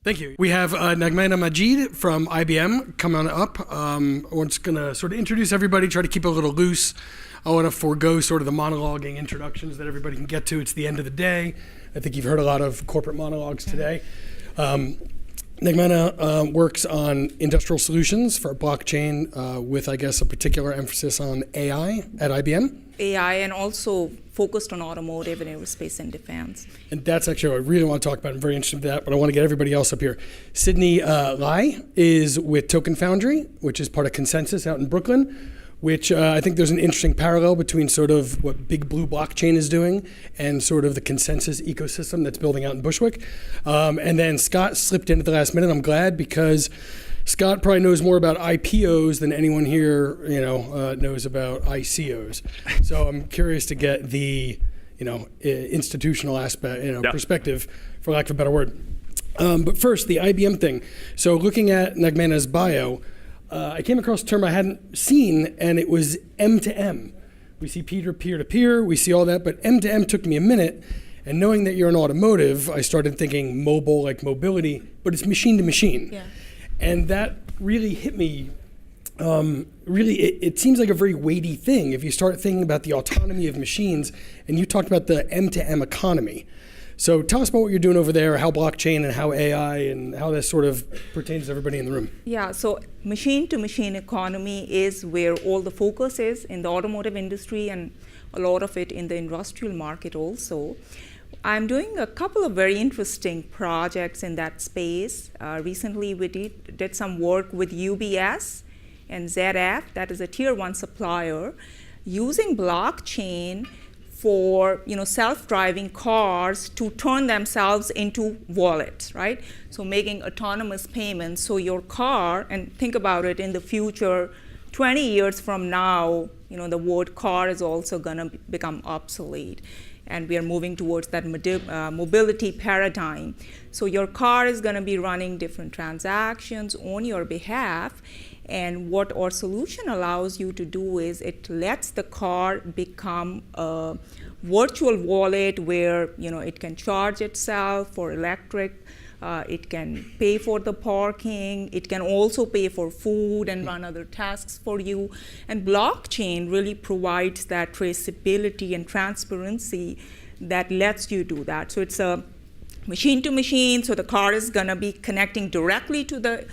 Thank you. We have Nagmana Majid from IBM coming up. We're just going to sort of introduce everybody, try to keep it a little loose. I want to forego sort of the monologuing introductions that everybody can get to. It's the end of the day. I think you've heard a lot of corporate monologues today. Nagmana works on industrial solutions for blockchain with, I guess, a particular emphasis on AI at IBM. AI and also focused on automotive and aerospace and defense. And that's actually what I really want to talk about. I'm very interested in that, but I want to get everybody else up here. Sydney Lai is with Token Foundry, which is part of Consensus out in Brooklyn, which I think there's an interesting parallel between sort of what Big Blue Blockchain is doing and sort of the Consensus ecosystem that's building out in Bushwick. And then Scott slipped in at the last minute. I'm glad because Scott probably knows more about IPOs than anyone here, knows about ICOs. So I'm curious to get the, institutional aspect, perspective, for lack of a better word. But first, the IBM thing. So looking at Nagmana's bio, I came across a term I hadn't seen, and it was M2M. We see peer-to-peer, we see all that, but M2M took me a minute. And knowing that you're in automotive, I started thinking mobile, like mobility, but it's machine to machine. Yeah. And that really hit me. It seems like a very weighty thing if you start thinking about the autonomy of machines, and you talked about the M2M economy. So tell us about what you're doing over there, how blockchain and how AI and how this sort of pertains to everybody in the room. Yeah, so machine-to-machine economy is where all the focus is in the automotive industry and a lot of it in the industrial market also. I'm doing a couple of very interesting projects in that space. Recently, we did some work with UBS and ZF, that is a tier 1 supplier, using blockchain for self-driving cars to turn themselves into wallets, right? So making autonomous payments. So your car, and think about it in the future, 20 years from now, the word car is also going to become obsolete. And we are moving towards that mobility paradigm. So your car is going to be running different transactions on your behalf. And what our solution allows you to do is it lets the car become a virtual wallet where it can charge itself for electric. It can pay for the parking. It can also pay for food and run other tasks for you. And blockchain really provides that traceability and transparency that lets you do that. So it's a machine to machine. So the car is going to be connecting directly to the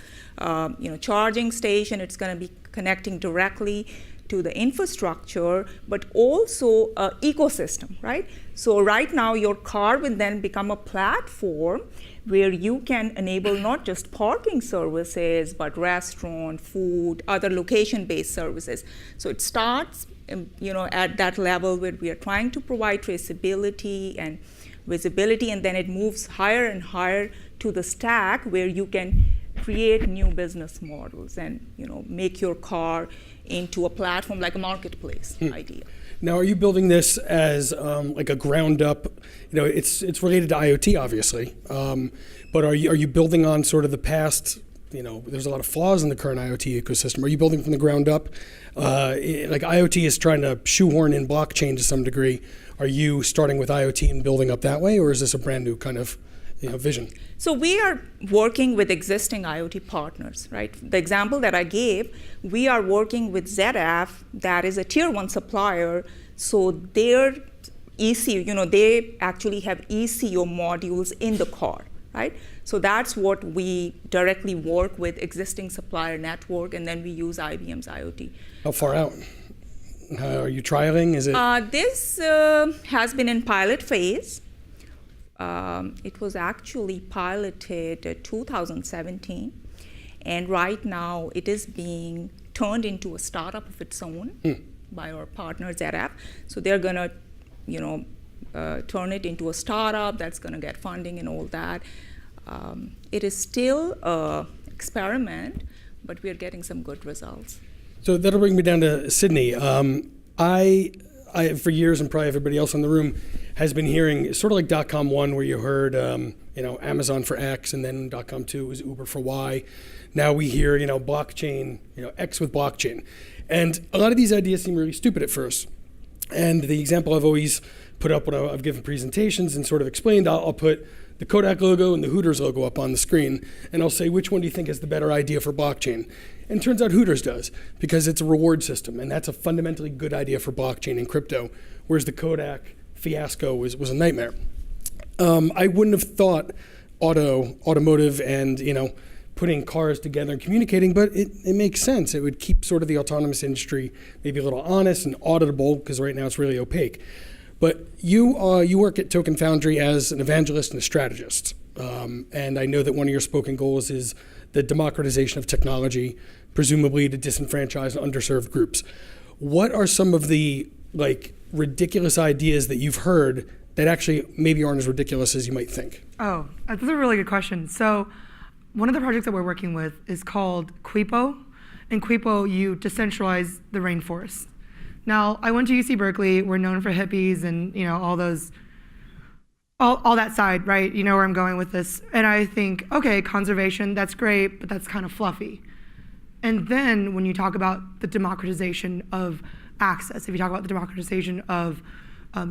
charging station. It's going to be connecting directly to the infrastructure, but also an ecosystem, right? So right now, your car will then become a platform where you can enable not just parking services, but restaurant, food, other location-based services. So it starts, at that level where we are trying to provide traceability and visibility, and then it moves higher and higher to the stack where you can create new business models and make your car into a platform like a marketplace idea. Now, are you building this as like a ground up? It's related to IoT, obviously, but are you building on sort of the past? There's a lot of flaws in the current IoT ecosystem. Are you building from the ground up? Like IoT is trying to shoehorn in blockchain to some degree. Are you starting with IoT and building up that way, or is this a brand new kind of vision? So we are working with existing IoT partners, right? The example that I gave, we are working with ZF, that is a tier 1 supplier. So their ECU, they actually have ECU modules in the car, right? So that's what we directly work with existing supplier network, and then we use IBM's IoT. How far out? Are you trialing? Is it? This has been in pilot phase. It was actually piloted 2017, and right now it is being turned into a startup of its own by our partner ZF. So they're going to, turn it into a startup that's going to get funding and all that. It is still an experiment, but we are getting some good results. So that'll bring me down to Sydney. I for years, and probably everybody else in the room has been hearing sort of like .com 1, where you heard Amazon for X, and then .com 2 was Uber for Y. Now we hear blockchain, X with blockchain, and a lot of these ideas seem really stupid at first. And the example I've always put up when I've given presentations and sort of explained, I'll put the Kodak logo and the Hooters logo up on the screen, and I'll say, which one do you think is the better idea for blockchain? And it turns out Hooters does, because it's a reward system, and that's a fundamentally good idea for blockchain and crypto, whereas the Kodak fiasco was a nightmare. I wouldn't have thought automotive and putting cars together and communicating, but it makes sense. It would keep sort of the autonomous industry maybe a little honest and auditable, because right now it's really opaque. But you work at Token Foundry as an evangelist and a strategist, and I know that one of your spoken goals is the democratization of technology, presumably to disenfranchised and underserved groups. What are some of the ridiculous ideas that you've heard that actually maybe aren't as ridiculous as you might think? Oh, that's a really good question. So one of the projects that we're working with is called Quipo. In Quipo, you decentralize the rainforest. Now, I went to UC Berkeley. We're known for hippies and all those, all that side, right? You know where I'm going with this. And I think, okay, conservation, that's great, but that's kind of fluffy. And then when you talk about the democratization of access, if you talk about the democratization of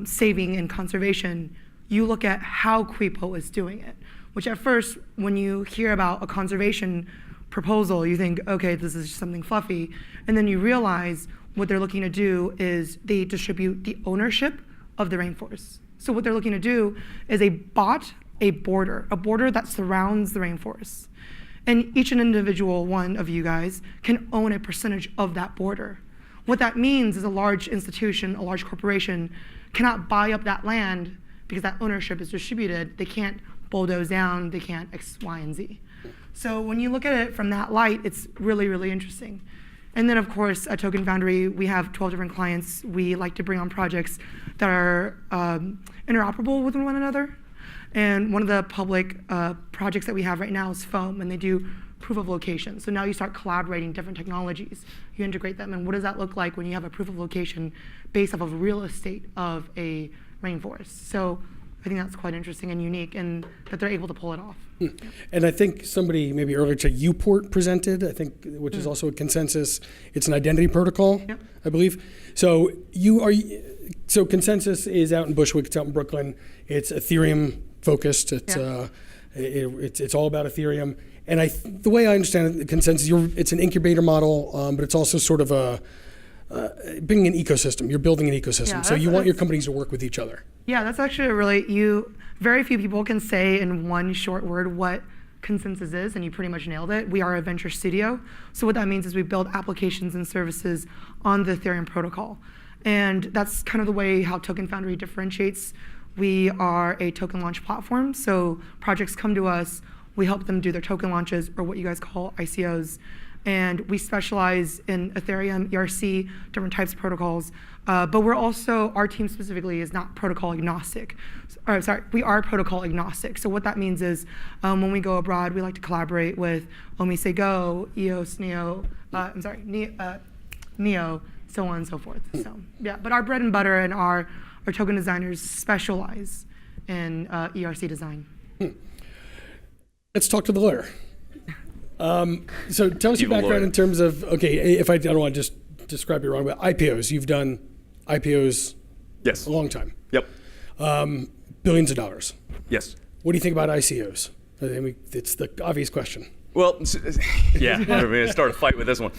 saving and conservation, you look at how Quipo is doing it, which at first, when you hear about a conservation proposal, you think, okay, this is something fluffy. And then you realize what they're looking to do is they distribute the ownership of the rainforest. So what they're looking to do is a border that surrounds the rainforest. And each individual one of you guys can own a percentage of that border. What that means is a large institution, a large corporation, cannot buy up that land because that ownership is distributed. They can't bulldoze down, they can't X, Y, and Z. So when you look at it from that light, it's really, really interesting. And then of course, at Token Foundry, we have 12 different clients. We like to bring on projects that are interoperable with one another. And one of the public projects that we have right now is Foam, and they do proof of location. So now you start collaborating different technologies. You integrate them, and what does that look like when you have a proof of location based off of real estate of a rainforest? So I think that's quite interesting and unique, and that they're able to pull it off. And I think somebody maybe earlier to Uport presented, I think, which is also a consensus. It's an identity protocol, Yep. I believe. So so consensus is out in Bushwick, it's out in Brooklyn. It's Ethereum focused. It's it's all about Ethereum. And the way I understand it, the consensus, it's an incubator model, but it's also sort of being an ecosystem. You're building an ecosystem, Yeah, so you want your companies to work with each other. Yeah, that's actually very few people can say in one short word what consensus is, and you pretty much nailed it. We are a venture studio. So what that means is we build applications and services on the Ethereum protocol. And that's kind of the way how Token Foundry differentiates. We are a token launch platform, so projects come to us, we help them do their token launches, or what you guys call ICOs. And we specialize in Ethereum, ERC, different types of protocols. But we're also, our team specifically is not protocol agnostic. We are protocol agnostic. So what that means is when we go abroad, we like to collaborate with OmiseGo, EOS, Neo, so on and so forth. So yeah, but our bread and butter and our token designers specialize in ERC design. Let's talk to the lawyer. So tell us your background in terms of, okay, if I don't want to just describe you wrong, but IPOs. You've done IPOs Yes. a long time. Yep. Billions of dollars. Yes. What do you think about ICOs? I mean, it's the obvious question. Well, yeah, we're going to start a fight with this one.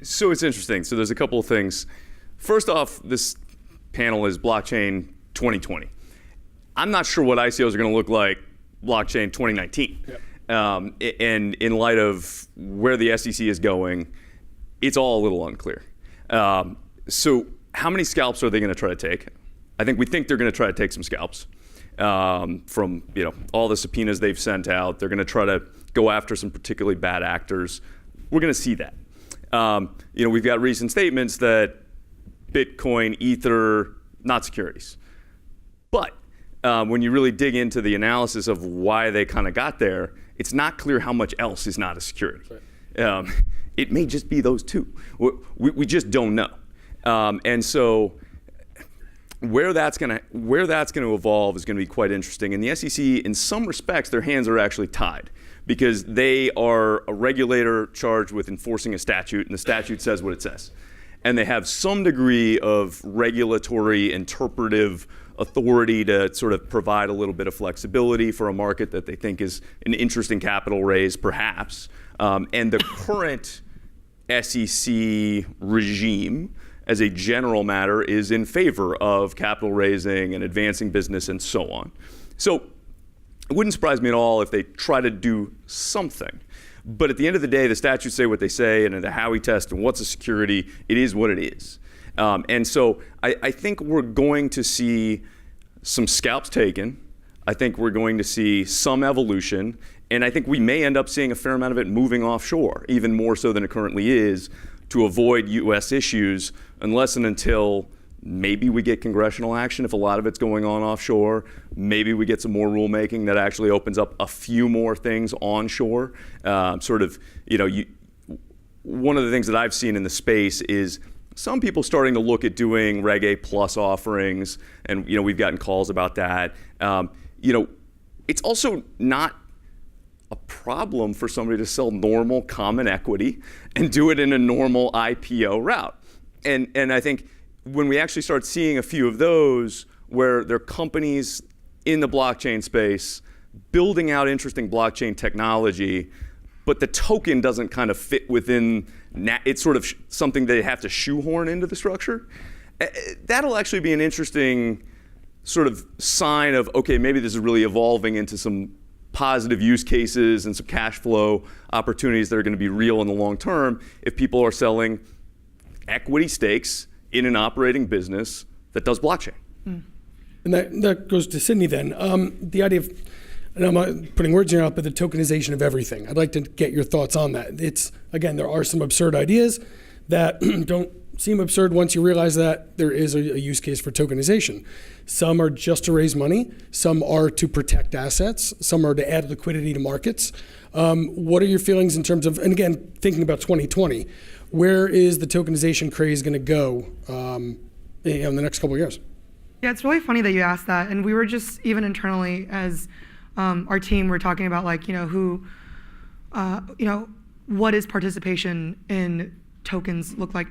So it's interesting. So there's a couple of things. First off, this panel is blockchain 2020. I'm not sure what ICOs are going to look like blockchain 2019. Yep. And in light of where the SEC is going, it's all a little unclear. So how many scalps are they going to try to take? I think they're going to try to take some scalps from all the subpoenas they've sent out. They're going to try to go after some particularly bad actors. We're going to see that. We've got recent statements that Bitcoin, Ether, not securities. But when you really dig into the analysis of why they kind of got there, it's not clear how much else is not a security. Right. It may just be those two. We just don't know. And so where that's going to evolve is going to be quite interesting. And the SEC, in some respects, their hands are actually tied because they are a regulator charged with enforcing a statute, and the statute says what it says. and they have some degree of regulatory interpretive authority to sort of provide a little bit of flexibility for a market that they think is an interesting capital raise, perhaps. And the current SEC regime, as a general matter, is in favor of capital raising and advancing business and so on. So it wouldn't surprise me at all if they try to do something. But at the end of the day, the statutes say what they say, and in the Howey test and what's a security, it is what it is. And so I think we're going to see some scalps taken. I think we're going to see some evolution. And I think we may end up seeing a fair amount of it moving offshore, even more so than it currently is, to avoid U.S. issues, unless and until maybe we get congressional action if a lot of it's going on offshore. Maybe we get some more rulemaking that actually opens up a few more things onshore. One of the things that I've seen in the space is some people starting to look at doing Reg A plus offerings, and we've gotten calls about that. It's also not a problem for somebody to sell normal common equity and do it in a normal IPO route. And I think when we actually start seeing a few of those where there are companies in the blockchain space building out interesting blockchain technology, but the token doesn't kind of fit within, it's sort of something they have to shoehorn into the structure, that'll actually be an interesting sort of sign of, okay, maybe this is really evolving into some positive use cases and some cash flow opportunities that are going to be real in the long term if people are selling equity stakes in an operating business that does blockchain. And that goes to Sydney then. The idea of, and I'm not putting words in your mouth, but the tokenization of everything. I'd like to get your thoughts on that. It's, again, there are some absurd ideas that don't seem absurd once you realize that there is a use case for tokenization. Some are just to raise money. Some are to protect assets. Some are to add liquidity to markets. What are your feelings in terms of, and again, thinking about 2020, where is the tokenization craze going to go in the next couple of years? Yeah, it's really funny that you asked that. And we were just, even internally as our team, we're talking about what is participation in tokens look like